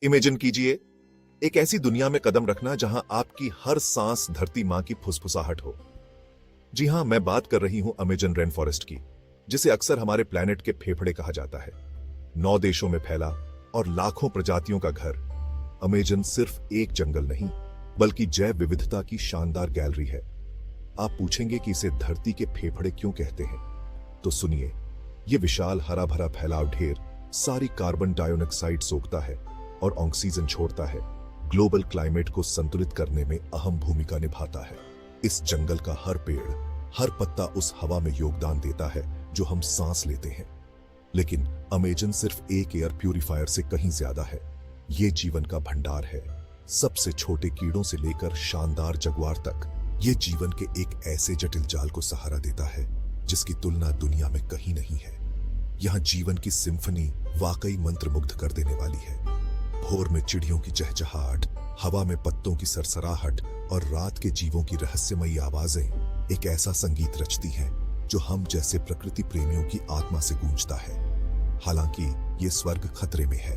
Imagine कीजिए एक ऐसी दुनिया में कदम रखना जहां आपकी हर सांस धरती मां की फुसफुसाहट हो। जी हां, मैं बात कर रही हूं अमेजन रेन फॉरेस्ट की, जिसे अक्सर हमारे प्लेनेट के फेफड़े कहा जाता है। 9 देशों में फैला और लाखों प्रजातियों का घर, अमेजन सिर्फ एक जंगल नहीं बल्कि जैव विविधता की शानदार गैलरी है। आप पूछेंगे कि इसे धरती के फेफड़े क्यों कहते हैं, तो सुनिए। यह विशाल हरा भरा फैलाव ढेर सारी कार्बन डाइऑक्साइड सोखता है और ऑक्सीजन छोड़ता है, ग्लोबल क्लाइमेट को संतुलित करने में अहम भूमिका निभाता है। इस जंगल का हर पेड़, हर पत्ता उस हवा में योगदान देता है जो हम सांस लेते हैं। लेकिन अमेजन सिर्फ एक एयर प्यूरिफायर से कहीं ज्यादा है। ये जीवन का भंडार है। सबसे छोटे कीड़ों से लेकर शानदार जगुआर तक, ये जीवन के एक ऐसे जटिल जाल को सहारा देता है जिसकी तुलना दुनिया में कहीं नहीं है। यहाँ जीवन की सिम्फनी वाकई मंत्रमुग्ध कर देने वाली है। भोर में चिड़ियों की चहचहाहट, हवा में पत्तों की सरसराहट और रात के जीवों की रहस्यमयी आवाजें एक ऐसा संगीत रचती हैं जो हम जैसे प्रकृति प्रेमियों की आत्मा से गूंजता है। हालांकि ये स्वर्ग खतरे में है।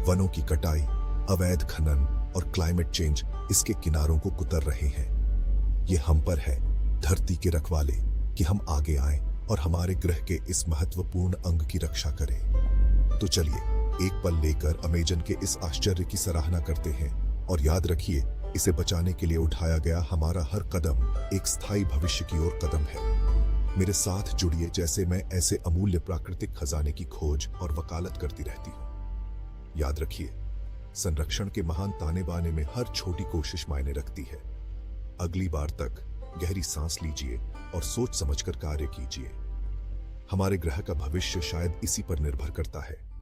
वनों की कटाई, अवैध खनन और क्लाइमेट चेंज इसके किनारों को कुतर रहे हैं। ये हम पर है, धरती के रखवाले, कि हम आगे आएं और हमारे ग्रह के इस महत्वपूर्ण अंग की रक्षा करें। तो चलिए एक पल लेकर अमेजन के इस आश्चर्य की सराहना करते हैं और याद रखिए, इसे बचाने के लिए उठाया गया हमारा हर कदम एक स्थायी भविष्य की ओर कदम है। मेरे साथ जुड़िए, जैसे मैं ऐसे अमूल्य प्राकृतिक खजाने की खोज और वकालत करती रहती हूँ। याद रखिए, संरक्षण के महान ताने बाने में हर छोटी कोशिश मायने रखती है। अगली बार तक गहरी सांस लीजिए और सोच समझकर कार्य कीजिए। हमारे ग्रह का भविष्य शायद इसी पर निर्भर करता है।